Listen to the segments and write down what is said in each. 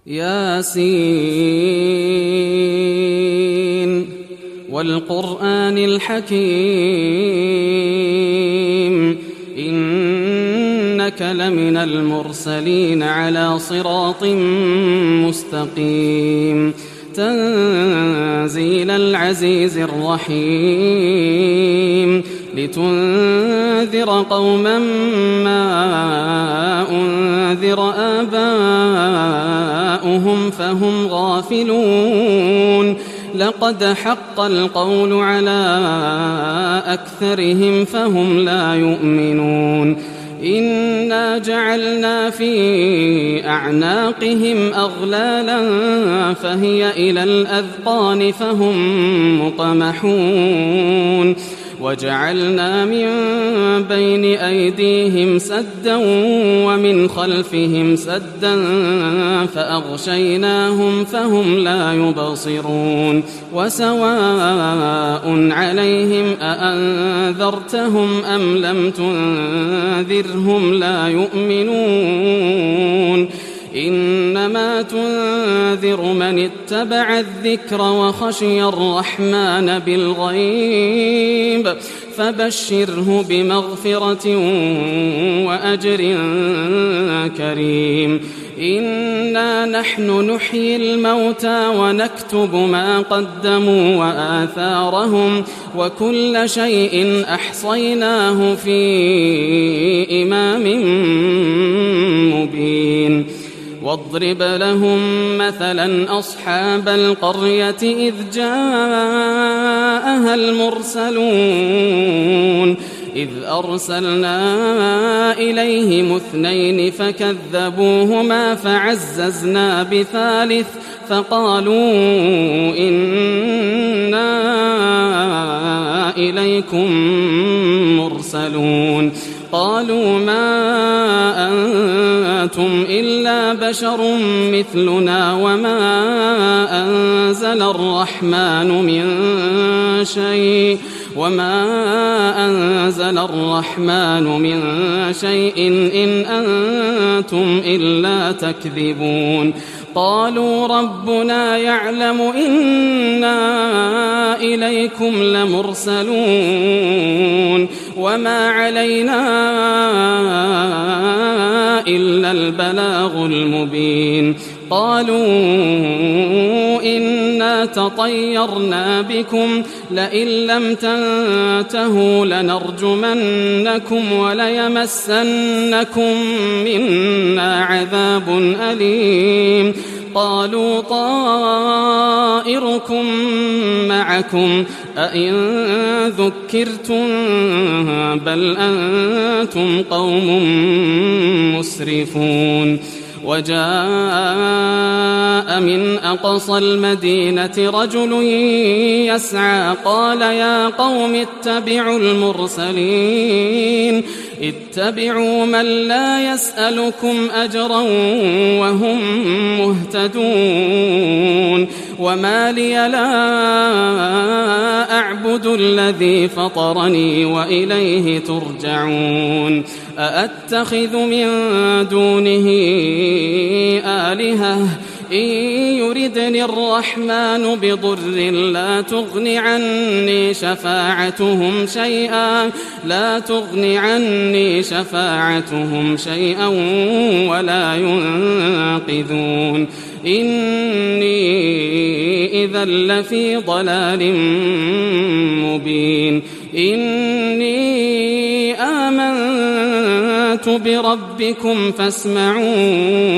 ياسين والقرآن الحكيم إنك لمن المرسلين على صراط مستقيم تنزيل العزيز الرحيم لتنذر قوما ما أنذر آباؤهم فهم غافلون لقد حق القول على أكثرهم فهم لا يؤمنون إنا جعلنا في أعناقهم أغلالا فهي إلى الأذقان فهم مقمحون وجعلنا من بين أيديهم سدا ومن خلفهم سدا فأغشيناهم فهم لا يبصرون وسواء عليهم أأنذرتهم أم لم تنذرهم لا يؤمنون إنما تنذر من اتبع الذكر وخشي الرحمن بالغيب فبشره بمغفرة وأجر كريم إنا نحن نحيي الموتى ونكتب ما قدموا وآثارهم وكل شيء أحصيناه في إمام مبين واضرب لهم مثلا أصحاب القرية إذ جاءها المرسلون إذ أرسلنا إليهم 2 فكذبوهما فعززنا بثالث فقالوا إنا إليكم مرسلون قالوا ما أنتم إلا بشر مثلنا وما أنزل الرحمن من شيء إن أنتم إلا تكذبون قالوا ربنا يعلم إنا إليكم لمرسلون وما علينا إلا البلاغ المبين قالوا إنا تطيرنا بكم لئن لم تنتهوا لنرجمنكم وليمسنكم منا عذاب أليم قالوا طائركم معكم أئن ذكرتم بل أنتم قوم مسرفون وجاء من أقصى المدينة رجل يسعى قال يا قوم اتبعوا المرسلين اتبعوا من لا يسألكم أجرا وهم مهتدون وما لي لا أعبد الذي فطرني وإليه ترجعون أأتخذ من دونه آلهة إن يردني الرحمن بضر لا تغن عني شفاعتهم شيئا ولا ينقذون إني إذا لفي ضلال مبين إني آمنت بربكم فاسمعون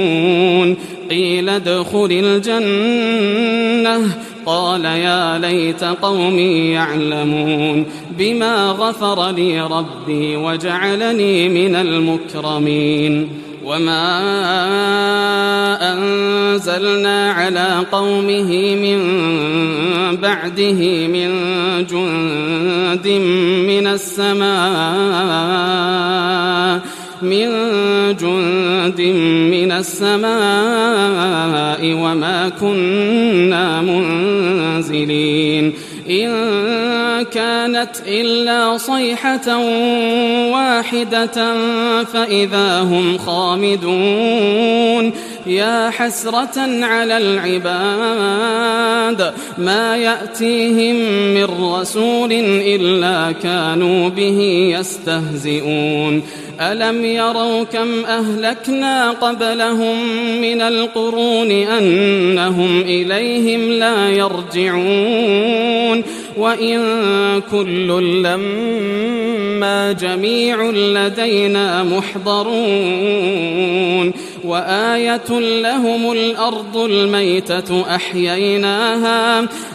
قيل ادخل الجنة قال يا ليت قومي يعلمون بما غفر لي ربي وجعلني من المكرمين وما أنزلنا على قومه من بعده من جند من السماء وما كنا منزلين إن كانت إلا صيحة واحدة فإذا هم خامدون يا حسرة على العباد ما يأتيهم من رسول إلا كانوا به يستهزئون ألم يروا كم أهلكنا قبلهم من القرون أنهم إليهم لا يرجعون وإن كل لما جميع لدينا محضرون وآية لهم الأرض الميتة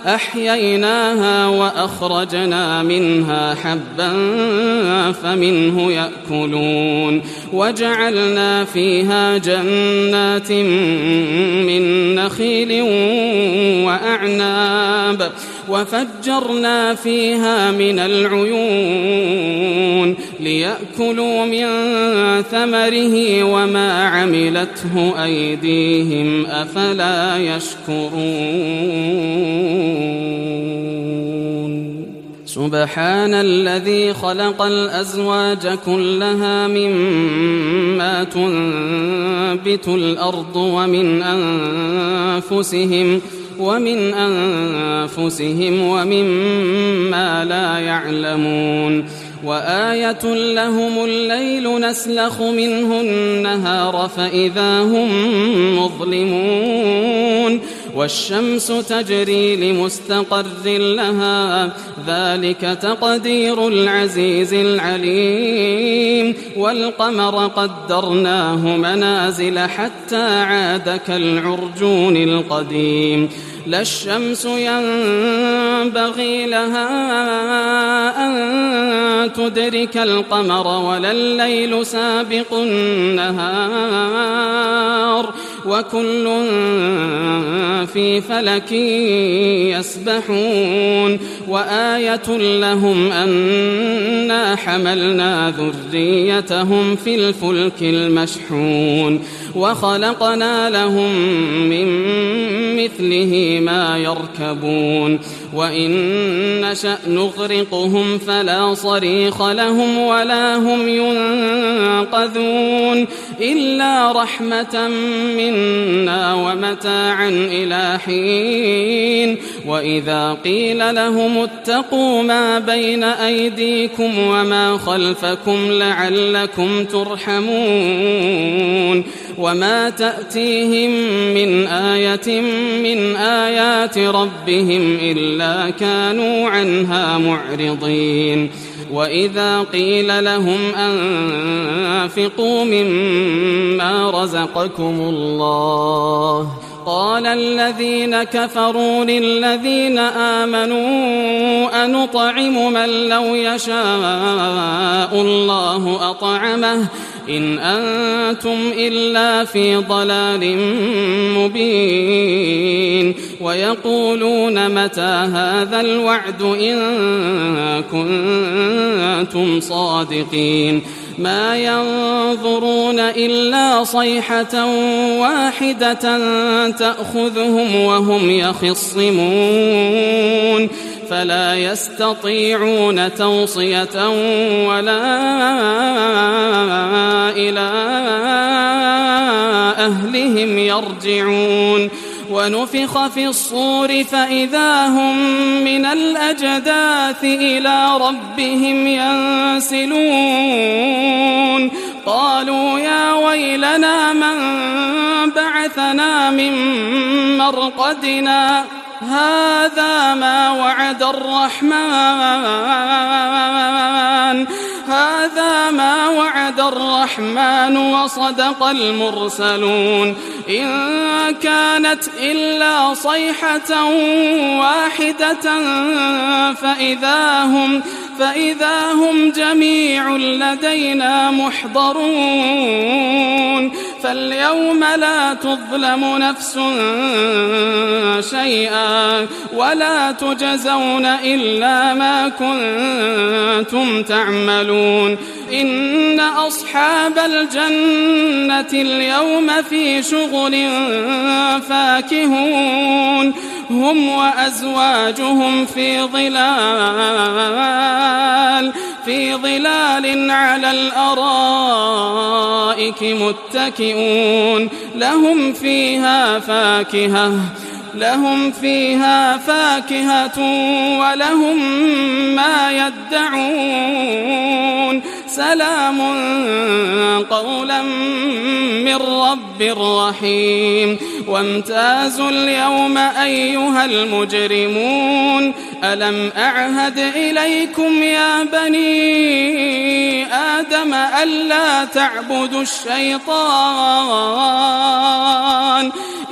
أحييناها وأخرجنا منها حبا فمنه يأكلون وجعلنا فيها جنات من نخيل وأعناب وفجرنا فيها من العيون ليأكلوا من ثمره وما عملته أيديهم أفلا يشكرون سبحان الذي خلق الأزواج كلها مما تنبت الأرض ومن أنفسهم ومما لا يعلمون وآية لهم الليل نسلخ منه النهار فإذا هم مظلمون والشمس تجري لمستقر لها ذلك تقدير العزيز العليم والقمر قدرناه منازل حتى عاد كالعرجون القديم لا الشمس ينبغي لها أن تدرك القمر ولا الليل سابق النهار وكل في فلك يسبحون وآية لهم أنا حملنا ذريتهم في الفلك المشحون وخلقنا لهم من مثله ما يركبون وإن نشأ نغرقهم فلا صريخ لهم ولا هم ينقذون إلا رحمة منا ومتاعا إلى حين وإذا قيل لهم اتقوا ما بين أيديكم وما خلفكم لعلكم ترحمون وما تأتيهم من آية من آيات ربهم إلا كانوا عنها معرضين وإذا قيل لهم أنفقوا مما رزقكم الله قال الذين كفروا للذين آمنوا أنطعم من لو يشاء الله أطعمه إن أنتم إلا في ضلال مبين ويقولون متى هذا الوعد إن كنتم صادقين ما ينظرون إلا صيحة واحدة تأخذهم وهم يخصمون فلا يستطيعون توصية ولا إلى أهلهم يرجعون ونفخ في الصور فإذا هم من الأجداث إلى ربهم ينسلون قالوا يا ويلنا من بعثنا من مرقدنا هذا ما وعد الرحمن وصدق المرسلون إن كانت إلا صيحة واحدة فإذا هم جميع لدينا محضرون فاليوم لا تظلم نفس شيئا ولا تجزون إلا ما كنتم تعملون إن أصحاب الجنة اليوم في شغل فاكهون هم وأزواجهم في في ظلال على الأرائك متكئون لهم فيها فاكهة ولهم ما يدعون سلام قولا من رب رحيم وامتازوا اليوم أيها المجرمون ألم أعهد إليكم يا بني آدم ألا تعبدوا الشيطان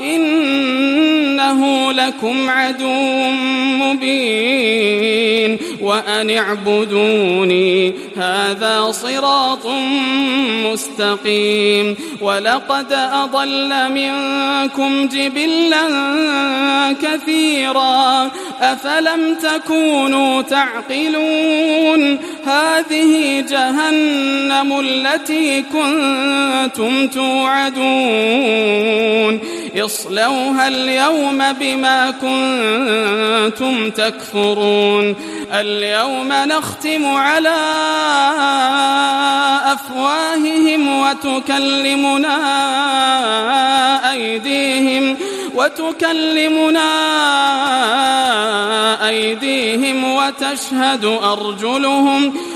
إنه لكم عدو مبين وأن اعبدوني هذا صراط مستقيم ولقد أضل منكم جبلا كثيرا أفلم تكونوا تعقلون هذه جهنم التي كنتم توعدون اصلوها اليوم بما كنتم تكفرون اليوم نختم على أفواههم وتكلمنا أيديهم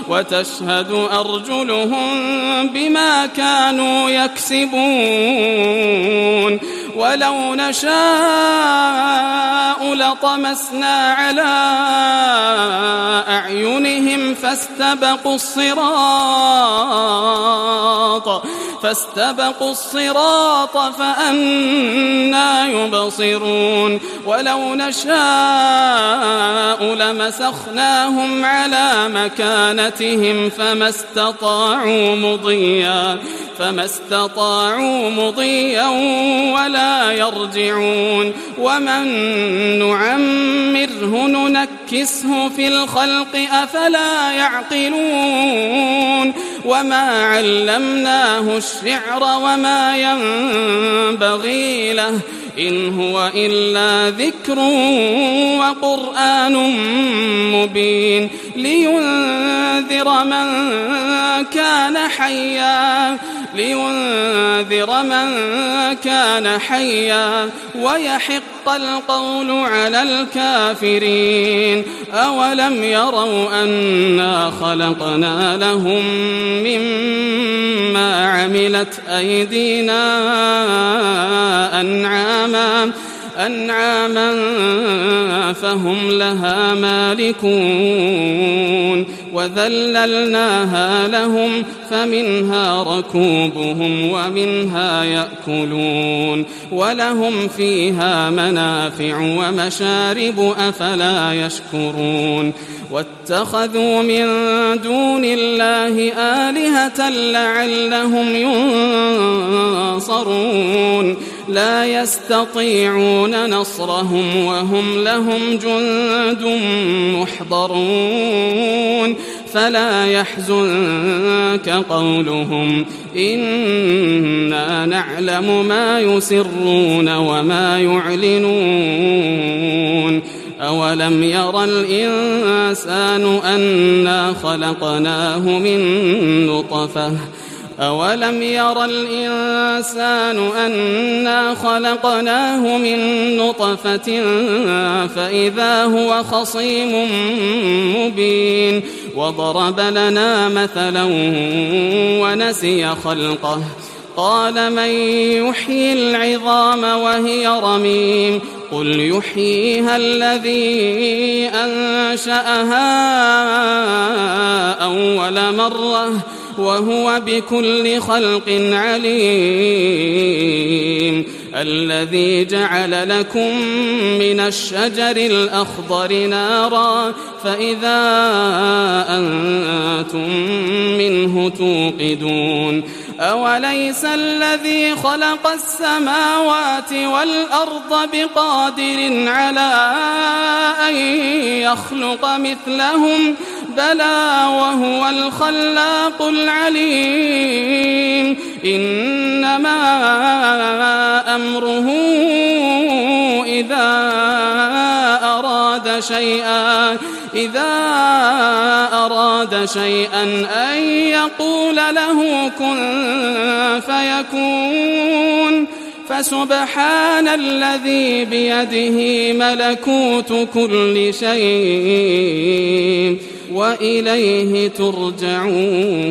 وتشهد أرجلهم بما كانوا يكسبون ولو نشاء لطمسنا على أعينهم فاستبقوا الصراط فأنى يبصرون ولو نشاء لمسخناهم على مكانتهم فما استطاعوا مضيا ولا يرجعون ومن نعمره ننكسه في الخلق أفلا يعقلون وما علمناه الشعر وما ينبغي له إن هو إلا ذكر وقرآن مبين لينذر من كان حيا ويحق القول على الكافرين أولم يروا أنا خلقنا لهم مما عملت أيدينا أنعاما فهم لها مالكون وذللناها لهم فمنها ركوبهم ومنها يأكلون ولهم فيها منافع ومشارب أفلا يشكرون واتخذوا من دون الله آلهة لعلهم ينصرون لا يستطيعون نصرهم وهم لهم جند محضرون فلا يحزنك قولهم إنا نعلم ما يسرون وما يعلنون أولم يرى الإنسان أنا خلقناه من نطفة فإذا هو خصيم مبين وضرب لنا مثلا ونسي خلقه قال من يحيي العظام وهي رميم قل يحييها الذي أنشأها أول مرة وهو بكل خلق عليم الذي جعل لكم من الشجر الأخضر نارا فإذا أنتم منه توقدون أوليس الذي خلق السماوات والأرض بقادر على أن يخلق مثلهم بلى وهو الخلاق العليم إنما أمره إذا أراد شيئا أن يقول له كن فيكون فسبحان الذي بيده ملكوت كل شيء وإليه ترجعون.